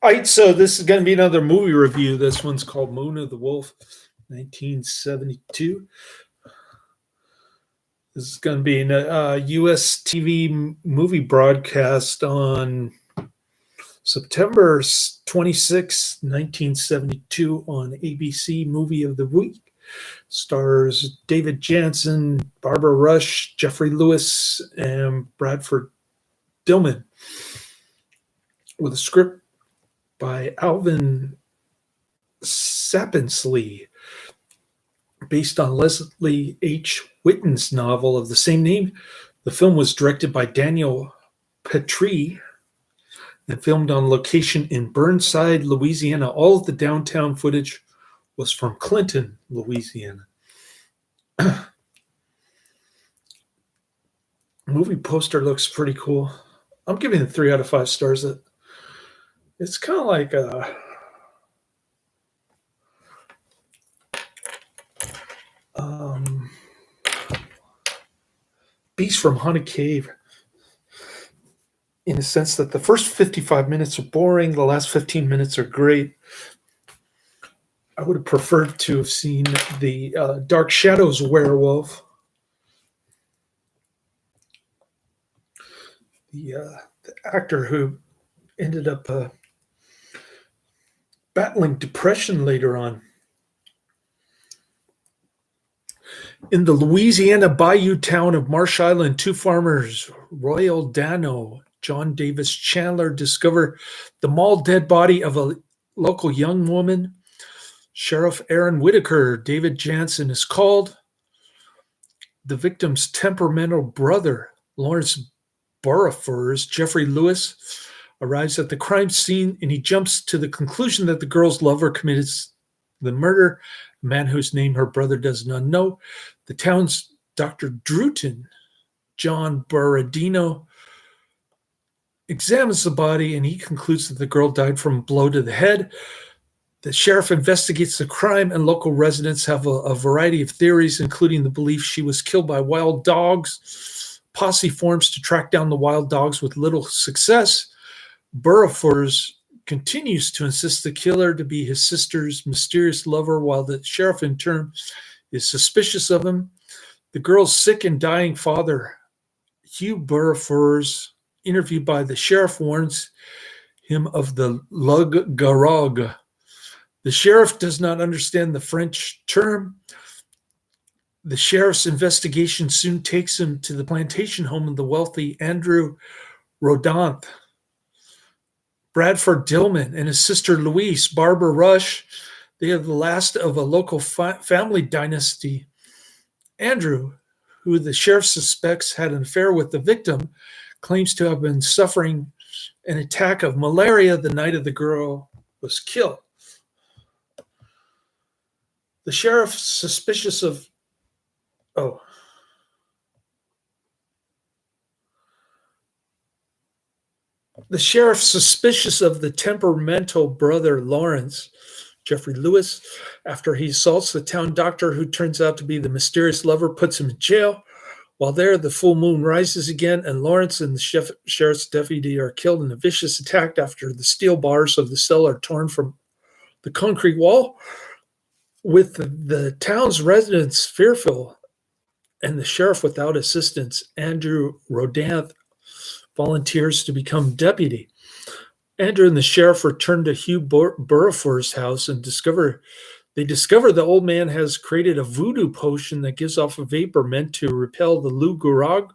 All right, so this is going to be another movie review. This one's called Moon of the Wolf, 1972. This is going to be a U.S. TV movie broadcast on September 26, 1972 on ABC Movie of the Week. Stars David Jansen, Barbara Rush, Geoffrey Lewis, and Bradford Dillman. With a script by Alvin Sapinsley, based on Leslie H. Whitten's novel of the same name. The film was directed by Daniel Petrie and filmed on location in Burnside, Louisiana. All of the downtown footage was from Clinton, Louisiana. Movie poster looks pretty cool. I'm giving it 3 out of 5 stars. It's kind of like a Beast from Haunted Cave, in the sense that the first 55 minutes are boring, the last 15 minutes are great. I would have preferred to have seen the Dark Shadows werewolf. The actor who ended up battling depression later on. In the Louisiana bayou town of Marsh Island, 2 farmers, Royal Dano, John Davis Chandler, discover the mauled dead body of a local young woman. Sheriff Aaron Whitaker, David Jansen, is called. The victim's temperamental brother, Lawrence Burrafers, Geoffrey Lewis, arrives at the crime scene, and he jumps to the conclusion that the girl's lover committed the murder, a man whose name her brother does not know. The town's Dr. Drewton, John Borodino, examines the body, and he concludes that the girl died from a blow to the head. The sheriff investigates the crime, and local residents have a variety of theories, including the belief she was killed by wild dogs. Posse forms to track down the wild dogs with little success. Burrafers continues to insist the killer to be his sister's mysterious lover, while the sheriff in turn is suspicious of him. The girl's sick and dying father, Hugh Burrafers, interviewed by the sheriff, warns him of the lug garog. The sheriff does not understand the French term. The sheriff's investigation soon takes him to the plantation home of the wealthy Andrew Rodanthe. Bradford Dillman and his sister Louise, Barbara Rush, they are the last of a local family dynasty. Andrew, who the sheriff suspects had an affair with the victim, claims to have been suffering an attack of malaria the night of the girl was killed. The sheriff, suspicious of the temperamental brother Lawrence, Geoffrey Lewis, after he assaults the town doctor who turns out to be the mysterious lover, puts him in jail. While there, the full moon rises again, and Lawrence and the sheriff's deputy are killed in a vicious attack after the steel bars of the cell are torn from the concrete wall. With the town's residents fearful and the sheriff without assistance, Andrew Rodanthe volunteers to become deputy. Andrew and the sheriff return to Hugh Burrafers' house and discover the old man has created a voodoo potion that gives off a vapor meant to repel the loup garou.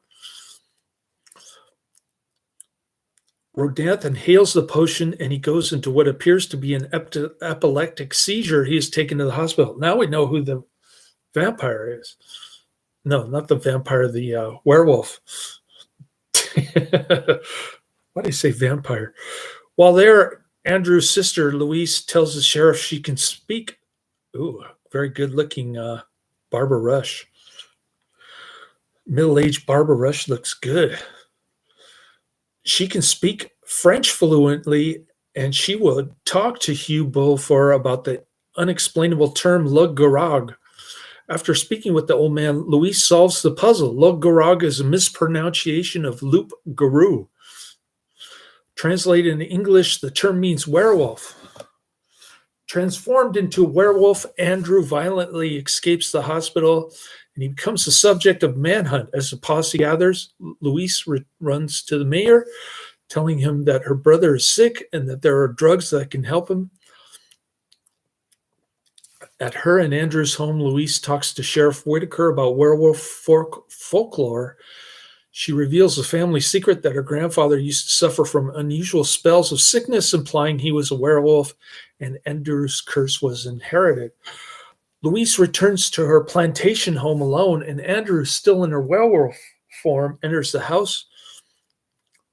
Rodanthe inhales the potion, and he goes into what appears to be an epileptic seizure. He is taken to the hospital. Now we know who the vampire is. No, not the vampire, the werewolf. Why do I say vampire? While there, Andrew's sister, Louise, tells the sheriff she can speak. Ooh, very good-looking Barbara Rush. Middle-aged Barbara Rush looks good. She can speak French fluently, and she will talk to Hugh Beaufort about the unexplainable term lug garog. After speaking with the old man, Louise solves the puzzle. Lug garog is a mispronunciation of loup garou. Translated in English, the term means werewolf. Transformed into a werewolf, Andrew violently escapes the hospital and he becomes the subject of manhunt. As the posse gathers, Louise runs to the mayor, telling him that her brother is sick and that there are drugs that can help him. At her and Andrew's home, Louise talks to Sheriff Whitaker about werewolf folklore. She reveals the family secret that her grandfather used to suffer from unusual spells of sickness, implying he was a werewolf, and Andrew's curse was inherited. Louise returns to her plantation home alone, and Andrew, still in her werewolf form, enters the house.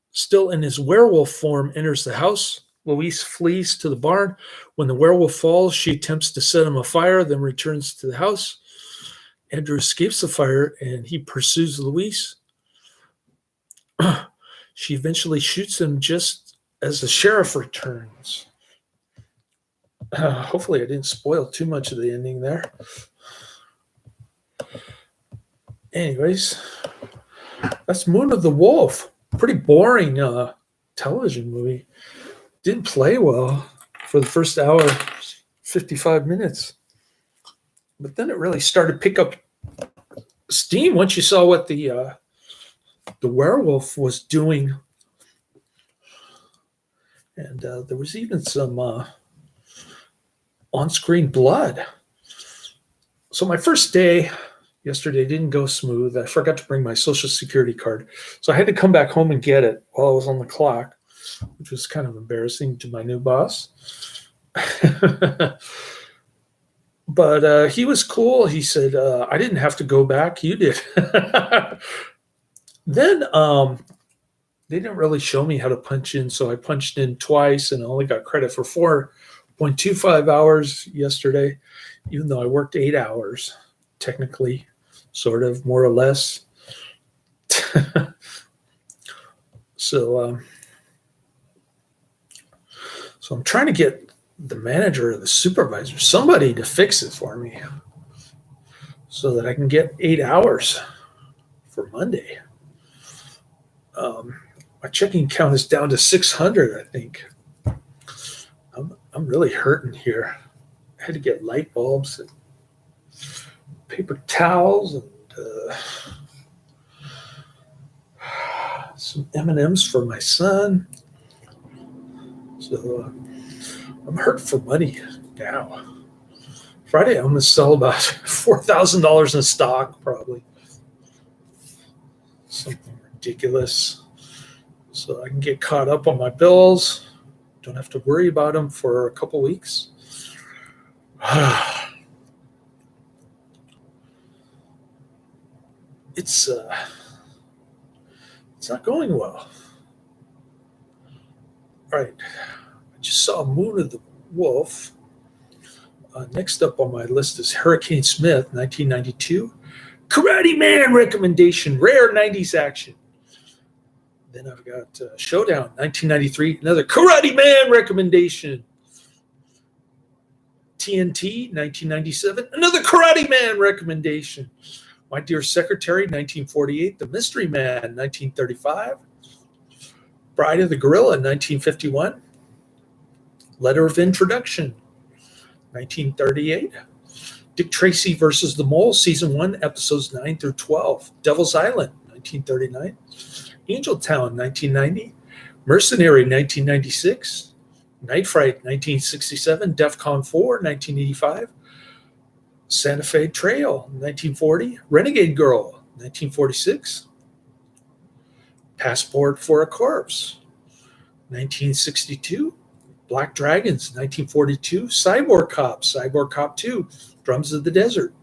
Still in his werewolf form, enters the house. Louise flees to the barn. When the werewolf falls, she attempts to set him afire, then returns to the house. Andrew escapes the fire, and he pursues Louise. She eventually shoots him just as the sheriff returns. Hopefully I didn't spoil too much of the ending there. Anyways, that's Moon of the Wolf. Pretty boring television movie. Didn't play well for the first hour, 55 minutes. But then it really started to pick up steam once you saw what the werewolf was doing. And there was even some on-screen blood. So my first day yesterday didn't go smooth. I forgot to bring my Social Security card. So I had to come back home and get it while I was on the clock, which was kind of embarrassing to my new boss. But he was cool. He said, I didn't have to go back. You did. Then they didn't really show me how to punch in, so I punched in twice and only got credit for 4.25 hours yesterday, even though I worked 8 hours, technically, sort of, more or less. So I'm trying to get the manager or the supervisor, somebody to fix it for me so that I can get 8 hours for Monday. My checking count is down to 600, I think. I'm really hurting here. I had to get light bulbs and paper towels and some M&Ms for my son. So I'm hurt for money now. Friday, I'm going to sell about $4,000 in stock, probably. Something ridiculous. So I can get caught up on my bills. Don't have to worry about them for a couple weeks. It's not going well. All right. I just saw Moon of the Wolf. Next up on my list is Hurricane Smith, 1992. Karate Man recommendation, rare 90s action. Then I've got Showdown, 1993, another Karate Man recommendation. TNT, 1997, another Karate Man recommendation. My Dear Secretary, 1948, The Mystery Man, 1935. Bride of the Gorilla, 1951. Letter of Introduction, 1938. Dick Tracy versus the Mole, Season 1, Episodes 9 through 12. Devil's Island, 1939. Angel Town, 1990. Mercenary, 1996. Night Fright, 1967. DEFCON 4, 1985. Santa Fe Trail, 1940. Renegade Girl, 1946. Passport for a Corpse, 1962. Black Dragons, 1942. Cyborg Cop 2, Drums of the Desert,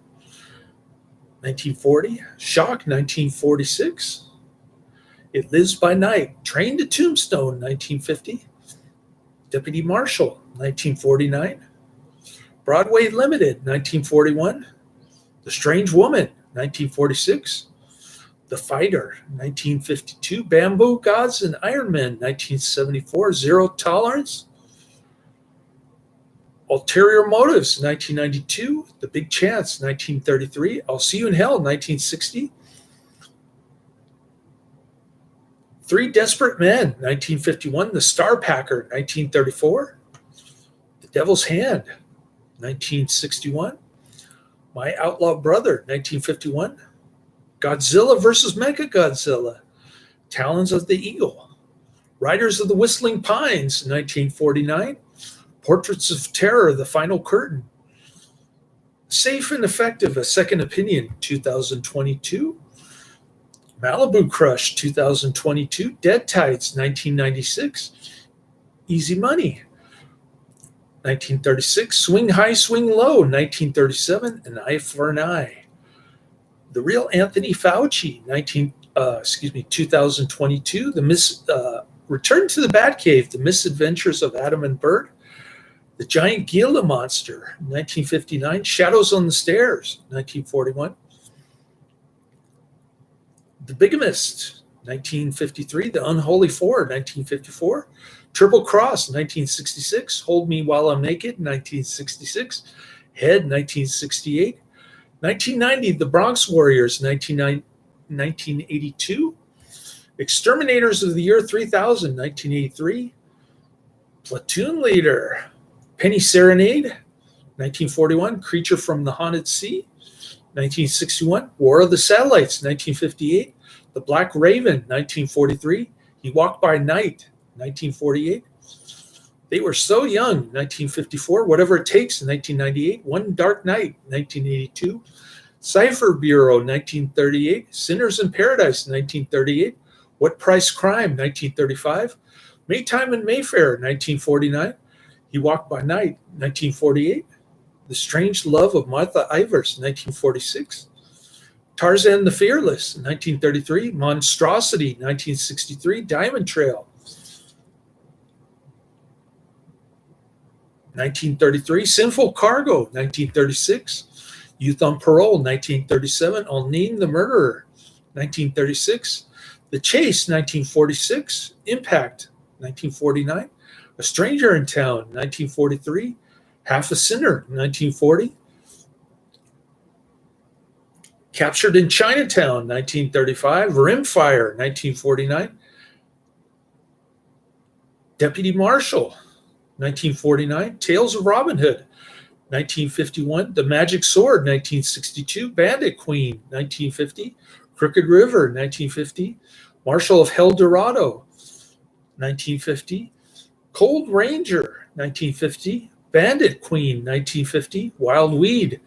1940. Shock, 1946. It Lives by Night, Train to Tombstone, 1950. Deputy Marshal, 1949. Broadway Limited, 1941. The Strange Woman, 1946. The Fighter, 1952. Bamboo Gods and Iron Men, 1974. Zero Tolerance. Ulterior Motives, 1992. The Big Chance, 1933. I'll See You in Hell, 1960. Three Desperate Men, 1951. The Star Packer, 1934. The Devil's Hand, 1961. My Outlaw Brother, 1951. Godzilla versus Mechagodzilla, Talons of the Eagle. Riders of the Whistling Pines, 1949. Portraits of Terror, The Final Curtain. Safe and Effective, A Second Opinion, 2022. Malibu Crush, 2022. Dead Tides, 1996. Easy Money, 1936. Swing High, Swing Low, 1937. An Eye for an Eye. The Real Anthony Fauci, 2022. Return to the Batcave, The Misadventures of Adam and Bert. The Giant Gila Monster, 1959. Shadows on the Stairs, 1941. The Bigamist, 1953. The Unholy Four, 1954. Triple Cross, 1966. Hold Me While I'm Naked, 1966. Head, 1968. 1990, The Bronx Warriors, 1982. Exterminators of the Year 3000, 1983. Platoon Leader, Penny Serenade, 1941. Creature from the Haunted Sea, 1961. War of the Satellites, 1958. The Black Raven, 1943. He Walked by Night, 1948. They Were So Young, 1954. Whatever It Takes, 1998. One Dark Night, 1982. Cipher Bureau, 1938. Sinners in Paradise, 1938. What Price Crime, 1935. Maytime in Mayfair, 1949. He Walked by Night, 1948. The Strange Love of Martha Ivers, 1946. Tarzan the Fearless, 1933. Monstrosity, 1963. Diamond Trail, 1933. Sinful Cargo, 1936. Youth on Parole, 1937. Alneen the Murderer, 1936. The Chase, 1946. Impact, 1949. A Stranger in Town, 1943. Half a Sinner, 1940. Captured in Chinatown, 1935. Rimfire, 1949. Deputy Marshal, 1949. Tales of Robin Hood, 1951. The Magic Sword, 1962. Bandit Queen, 1950. Crooked River, 1950. Marshal of El Dorado, 1950. Cold Ranger, 1950. Bandit Queen, 1950. Wild Weed,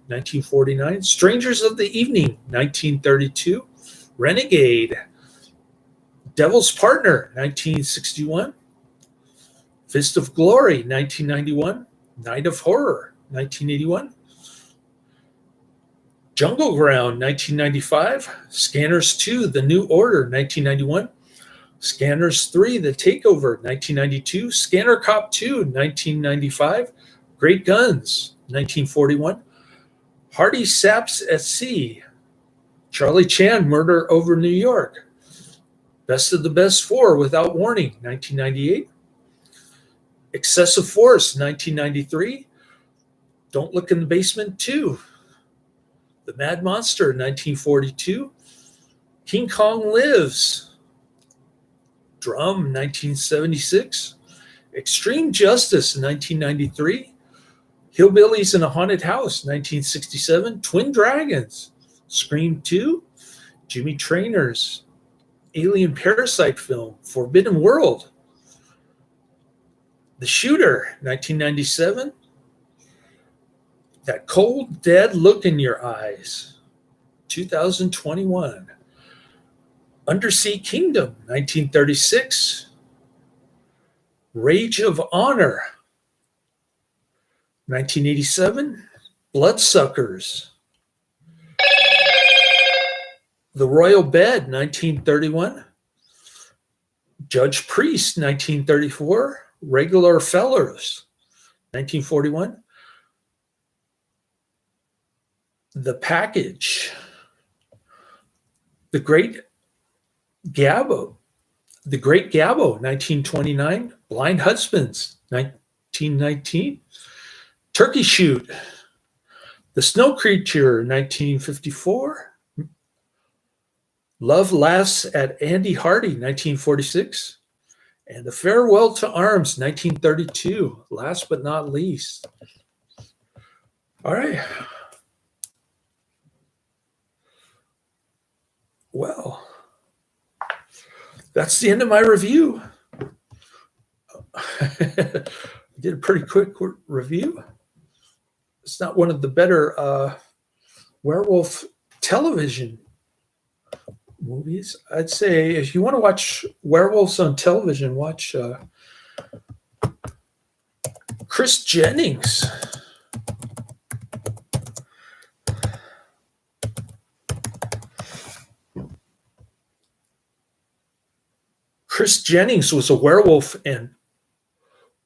1949. Strangers of the Evening, 1932. Renegade. Devil's Partner, 1961. Fist of Glory, 1991. Night of Horror, 1981. Jungle Ground, 1995. Scanners 2, The New Order, 1991. Scanners 3, The Takeover, 1992. Scanner Cop 2, 1995. Great Guns, 1941. Hardy Saps at Sea. Charlie Chan, Murder Over New York. Best of the Best 4, Without Warning, 1998. Excessive Force, 1993. Don't Look in the Basement 2. The Mad Monster, 1942. King Kong Lives. Drum, 1976. Extreme Justice, 1993. Hillbillies in a Haunted House, 1967. Twin Dragons. Scream 2. Jimmy Trainor's Alien Parasite film, Forbidden World. The Shooter, 1997. That Cold, Dead Look in Your Eyes, 2021. Undersea Kingdom, 1936. Rage of Honor, 1987. Bloodsuckers. The Royal Bed, 1931. Judge Priest, 1934. Regular Fellers, 1941. The Package. The Great Gabbo, 1929. Blind Husbands, 1919. Turkey Shoot. The Snow Creature, 1954. Love Laughs at Andy Hardy, 1946. And The Farewell to Arms, 1932. Last but not least. All right. Well, that's the end of my review. I did a pretty quick review. It's not one of the better werewolf television movies. I'd say if you want to watch werewolves on television, watch Chris Jennings. Chris Jennings was a werewolf and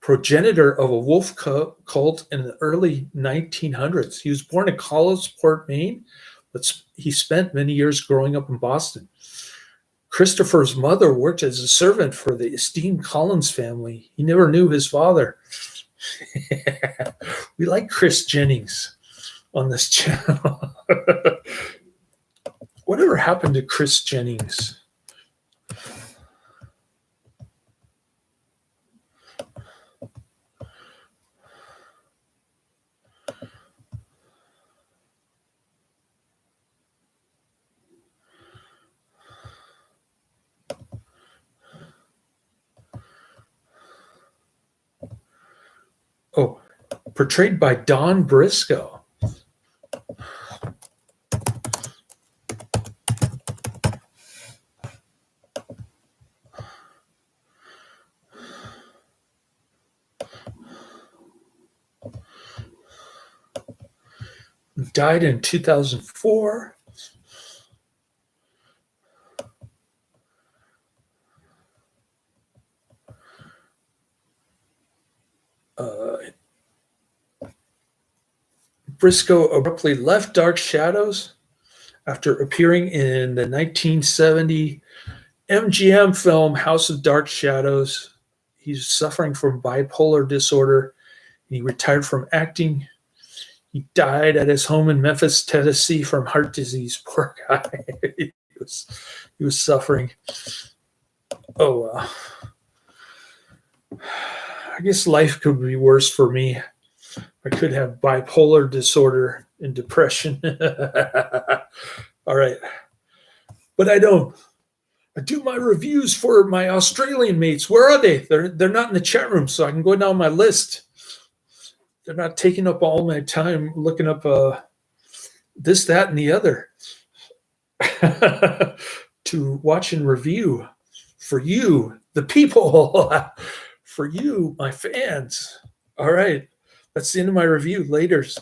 progenitor of a wolf cult in the early 1900s. He was born in Collisport, Maine, but he spent many years growing up in Boston. Christopher's mother worked as a servant for the esteemed Collins family. He never knew his father. We like Chris Jennings on this channel. Whatever happened to Chris Jennings? Oh, portrayed by Don Briscoe. Died in 2004. Briscoe abruptly left Dark Shadows after appearing in the 1970 MGM film House of Dark Shadows. He's suffering from bipolar disorder. He retired from acting. He died at his home in Memphis, Tennessee from heart disease. Poor guy. he was suffering. Oh, I guess life could be worse for me. I could have bipolar disorder and depression. All right. But I don't. I do my reviews for my Australian mates. Where are they? They're not in the chat room, so I can go down my list. They're not taking up all my time looking up this, that, and the other to watch and review for you, the people, for you, my fans. All right. That's the end of my review. Laters.